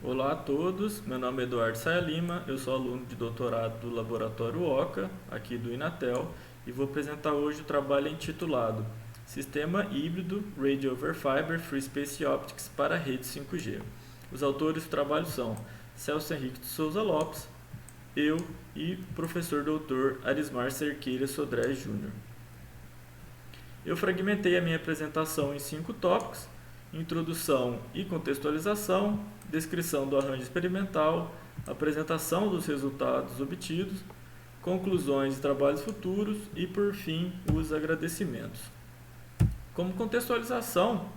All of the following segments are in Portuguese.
Olá a todos, meu nome é Eduardo Saia Lima, eu sou aluno de doutorado do Laboratório OCA, aqui do Inatel, e vou apresentar hoje o trabalho intitulado Sistema Híbrido Radio over Fiber Free Space Optics para Rede 5G. Os autores do trabalho são Celso Henrique de Souza Lopes, eu e o professor doutor Arismar Cerqueira Sodré Júnior. Eu fragmentei a minha apresentação em 5 tópicos: introdução e contextualização, descrição do arranjo experimental, apresentação dos resultados obtidos, conclusões e trabalhos futuros e, por fim, os agradecimentos. Como contextualização,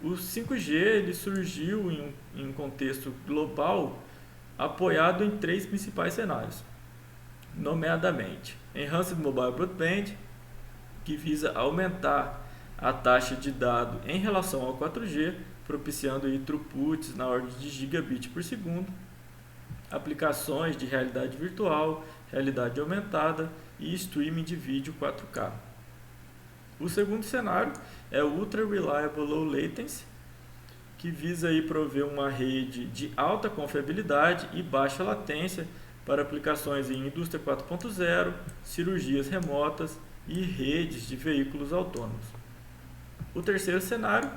o 5G ele surgiu em um contexto global apoiado em 3 principais cenários, nomeadamente Enhanced Mobile Broadband, que visa aumentar a taxa de dado em relação ao 4G, propiciando aí throughputs na ordem de gigabit por segundo, aplicações de realidade virtual, realidade aumentada e streaming de vídeo 4K. O segundo cenário é o Ultra Reliable Low Latency, que visa aí prover uma rede de alta confiabilidade e baixa latência para aplicações em indústria 4.0, cirurgias remotas e redes de veículos autônomos. O terceiro cenário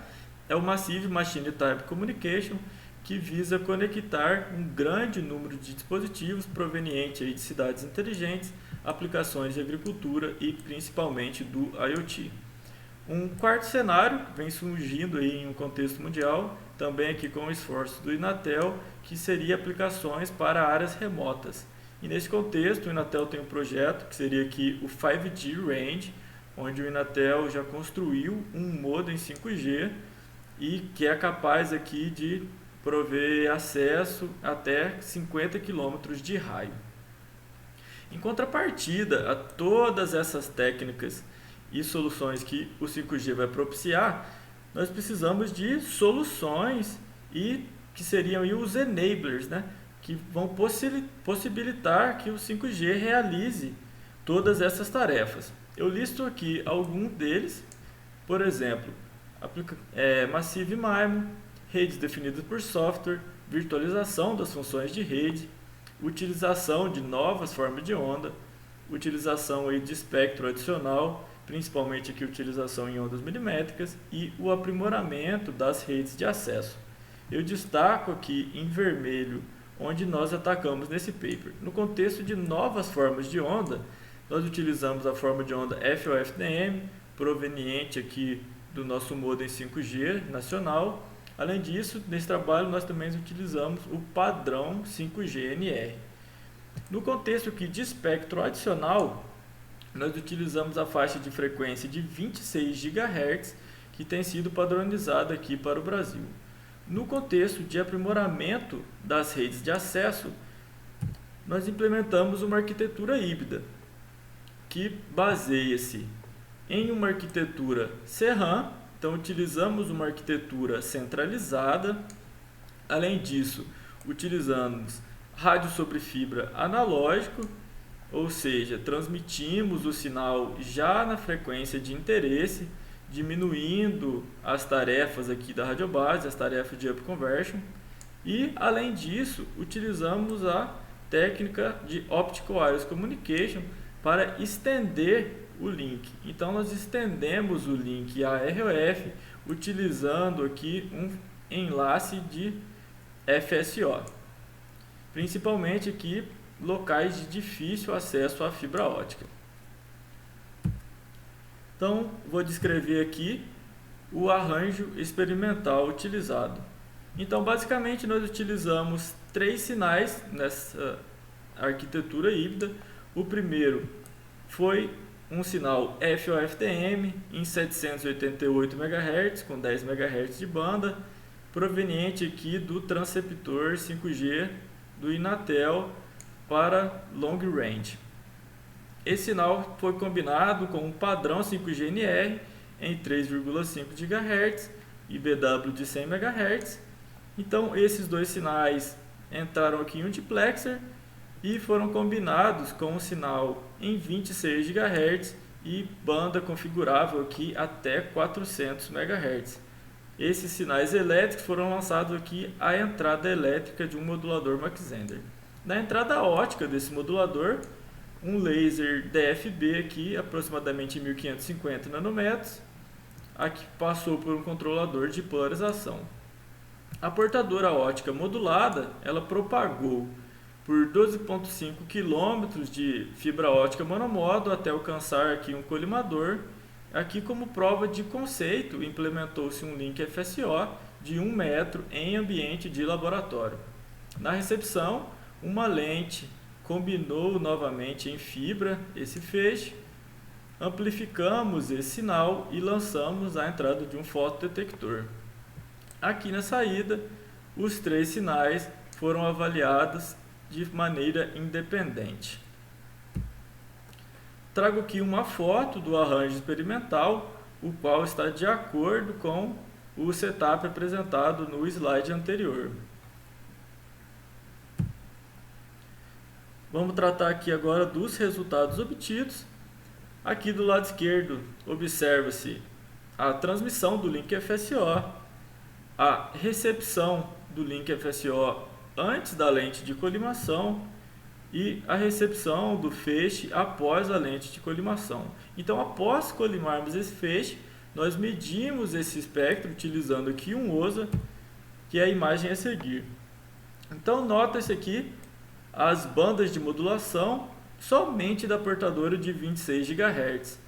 é o Massive Machine Type Communication, que visa conectar um grande número de dispositivos provenientes de cidades inteligentes, aplicações de agricultura e principalmente do IoT. Um quarto cenário vem surgindo aí em um contexto mundial, também aqui com o esforço do Inatel, que seria aplicações para áreas remotas. E nesse contexto, o Inatel tem um projeto que seria aqui o 5G Range, onde o Inatel já construiu um modem 5G e que é capaz aqui de prover acesso até 50 km de raio. Em contrapartida a todas essas técnicas e soluções que o 5G vai propiciar, nós precisamos de soluções e que seriam os enablers, né? Que vão possibilitar que o 5G realize todas essas tarefas. Eu listo aqui alguns deles, por exemplo, Massive MIMO, redes definidas por software, virtualização das funções de rede, utilização de novas formas de onda, utilização aí de espectro adicional, principalmente aqui utilização em ondas milimétricas, e o aprimoramento das redes de acesso. Eu destaco aqui em vermelho onde nós atacamos nesse paper. No contexto de novas formas de onda, nós utilizamos a forma de onda FOFDM, proveniente aqui do nosso modem 5G nacional. Além disso, nesse trabalho nós também utilizamos o padrão 5G-NR. No contexto aqui de espectro adicional, nós utilizamos a faixa de frequência de 26 GHz, que tem sido padronizada aqui para o Brasil. No contexto de aprimoramento das redes de acesso, nós implementamos uma arquitetura híbrida, que baseia-se em uma arquitetura SerRAN. Então, utilizamos uma arquitetura centralizada. Além disso, utilizamos rádio sobre fibra analógico, ou seja, transmitimos o sinal já na frequência de interesse, diminuindo as tarefas aqui da radiobase, as tarefas de up conversion. E, além disso, utilizamos a técnica de Optical Wireless Communication para estender o link. Então, nós estendemos o link ARF utilizando aqui um enlace de FSO, principalmente aqui locais de difícil acesso à fibra ótica. Então, vou descrever aqui o arranjo experimental utilizado. Então, basicamente, nós utilizamos 3 sinais nessa arquitetura híbrida. O primeiro foi um sinal FOFDM em 788 MHz, com 10 MHz de banda, proveniente aqui do transceptor 5G do Inatel para long range. Esse sinal foi combinado com um padrão 5G-NR em 3,5 GHz e BW de 100 MHz. Então, esses 2 sinais entraram aqui em um duplexer e foram combinados com um sinal em 26 GHz e banda configurável aqui até 400 MHz. esses sinais elétricos foram lançados aqui à entrada elétrica de um modulador Mach-Zehnder. Na entrada ótica desse modulador, um laser DFB aqui, aproximadamente 1550 nanômetros, aqui passou por um controlador de polarização. A portadora ótica modulada, ela propagou por 12,5 km de fibra ótica monomodo até alcançar aqui um colimador. Aqui, como prova de conceito, implementou-se um link FSO de 1 metro em ambiente de laboratório. Na recepção, uma lente combinou novamente em fibra esse feixe, amplificamos esse sinal e lançamos a entrada de um fotodetector. Aqui na saída, os 3 sinais foram avaliados de maneira independente. Trago aqui uma foto do arranjo experimental, o qual está de acordo com o setup apresentado no slide anterior. Vamos tratar aqui agora dos resultados obtidos. Aqui do lado esquerdo, observa-se a transmissão do link FSO, a recepção do link FSO antes da lente de colimação e a recepção do feixe após a lente de colimação. Então, após colimarmos esse feixe, nós medimos esse espectro utilizando aqui um OSA, que é a imagem a seguir. Então, nota-se aqui as bandas de modulação somente da portadora de 26 GHz.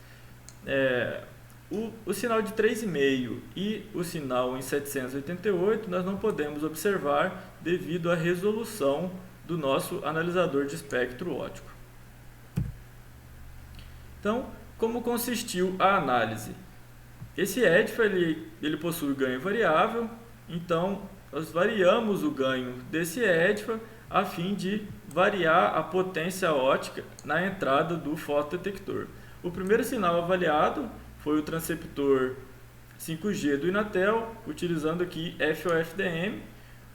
O sinal de 3,5 e o sinal em 788 nós não podemos observar devido à resolução do nosso analisador de espectro óptico. Então, como consistiu a análise? Esse EDFA ele possui ganho variável, então nós variamos o ganho desse EDFA a fim de variar a potência óptica na entrada do fotodetector. O primeiro sinal avaliado foi o transceptor 5G do Inatel, utilizando aqui FOFDM,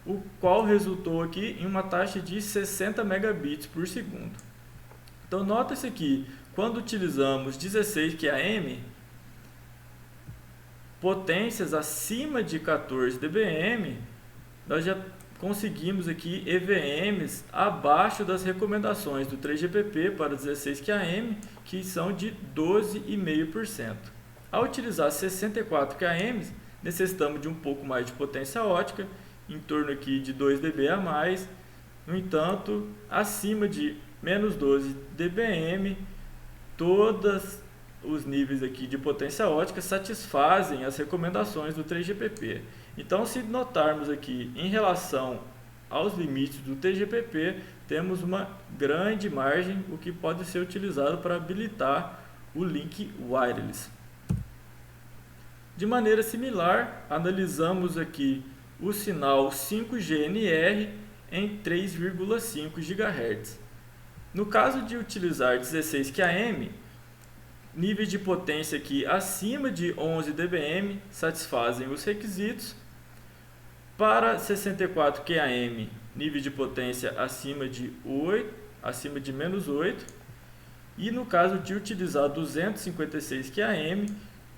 o qual resultou aqui em uma taxa de 60 megabits por segundo. Então, nota-se aqui, quando utilizamos 16 QAM, potências acima de 14 dBm, nós já conseguimos aqui EVMs abaixo das recomendações do 3GPP para 16 QAM, que são de 12,5%. Ao utilizar 64 QAM, necessitamos de um pouco mais de potência óptica, em torno aqui de 2 dB a mais. No entanto, acima de menos 12 dBm, todos os níveis aqui de potência óptica satisfazem as recomendações do 3GPP. Então, se notarmos aqui em relação aos limites do 3GPP, temos uma grande margem, o que pode ser utilizado para habilitar o link wireless. De maneira similar, analisamos aqui o sinal 5GNR em 3,5 GHz. No caso de utilizar 16 QAM, níveis de potência aqui acima de 11 dBm satisfazem os requisitos. Para 64 QAM, nível de potência acima de menos 8. E no caso de utilizar 256 QAM,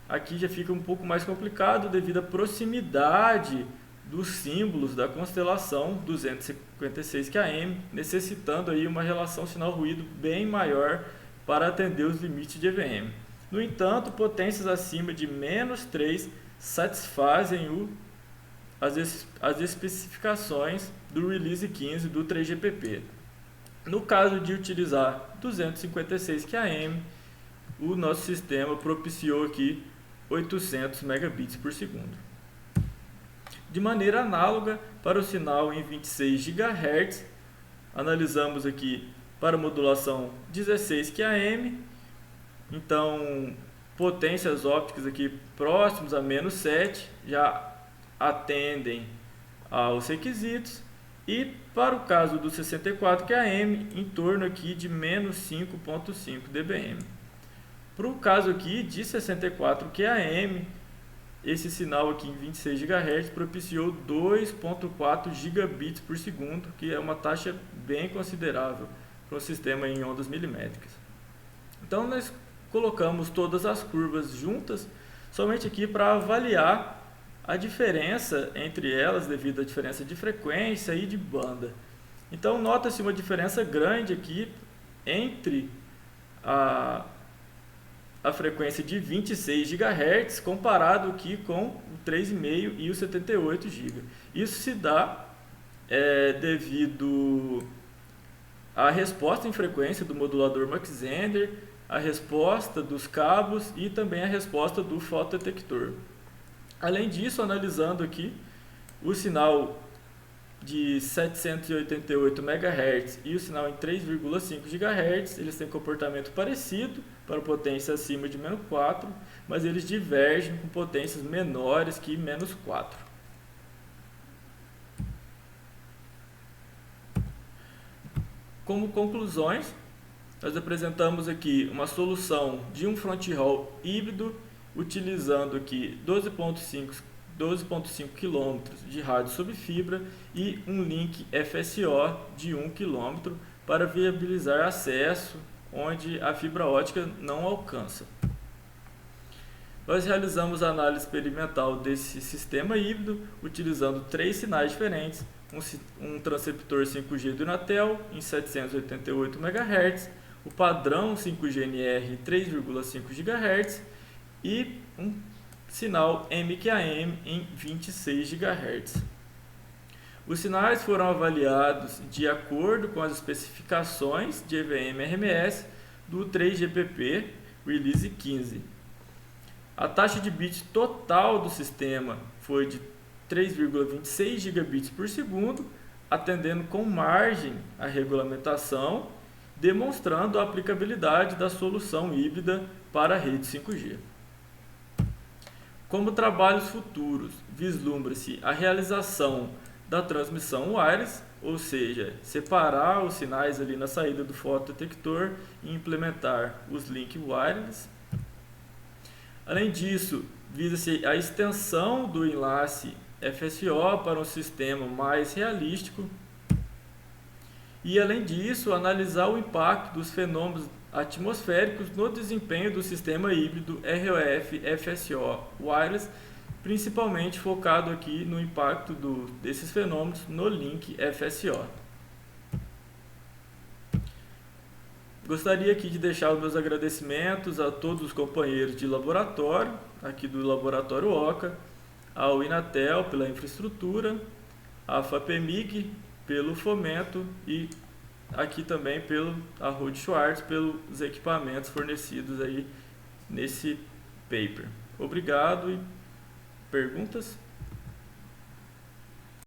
aqui já fica um pouco mais complicado devido à proximidade dos símbolos da constelação 256 QAM, necessitando aí uma relação sinal-ruído bem maior para atender os limites de EVM. No entanto, potências acima de menos 3 satisfazem as especificações do Release 15 do 3GPP. No caso de utilizar 256 QAM, o nosso sistema propiciou aqui 800 megabits por segundo. De maneira análoga, para o sinal em 26 GHz, analisamos aqui para modulação 16 QAM, então potências ópticas aqui próximos a menos 7 já atendem aos requisitos, e para o caso do 64 QAM, em torno aqui de menos 5,5 dBm. Para o caso aqui de 64 QAM, esse sinal aqui em 26 GHz propiciou 2,4 gigabits por segundo, que é uma taxa bem considerável para um sistema em ondas milimétricas. Então, nós colocamos todas as curvas juntas, somente aqui para avaliar a diferença entre elas devido à diferença de frequência e de banda. Então nota-se uma diferença grande aqui entre a frequência de 26 GHz comparado aqui com o 3,5 e o 78 GB. Isso se dá devido à resposta em frequência do modulador Mach-Zehnder, a resposta dos cabos e também a resposta do fotodetector. Além disso, analisando aqui o sinal de 788 MHz e o sinal em 3,5 GHz, eles têm comportamento parecido para potência acima de -4, mas eles divergem com potências menores que -4. Como conclusões, nós apresentamos aqui uma solução de um front haul híbrido utilizando aqui 12,5 km de rádio sob fibra e um link FSO de 1 km para viabilizar acesso onde a fibra ótica não alcança. Nós realizamos a análise experimental desse sistema híbrido utilizando 3 sinais diferentes, um transceptor 5G do Inatel em 788 MHz, o padrão 5G-NR 3,5 GHz e um sinal MQAM em 26 GHz. Os sinais foram avaliados de acordo com as especificações de EVM-RMS do 3GPP Release 15. A taxa de bit total do sistema foi de 3,26 gigabits por segundo, atendendo com margem à regulamentação, demonstrando a aplicabilidade da solução híbrida para a rede 5G. Como trabalhos futuros, vislumbra-se a realização da transmissão wireless, ou seja, separar os sinais ali na saída do fotodetector e implementar os links wireless. Além disso, visa-se a extensão do enlace FSO para um sistema mais realístico e, além disso, analisar o impacto dos fenômenos atmosféricos no desempenho do sistema híbrido ROF-FSO wireless, principalmente focado aqui no impacto desses fenômenos no link FSO. Gostaria aqui de deixar os meus agradecimentos a todos os companheiros de laboratório, aqui do Laboratório OCA, ao Inatel pela infraestrutura, à FAPEMIG pelo fomento e aqui também a Rode Schwartz pelos equipamentos fornecidos aí nesse paper. Obrigado e perguntas?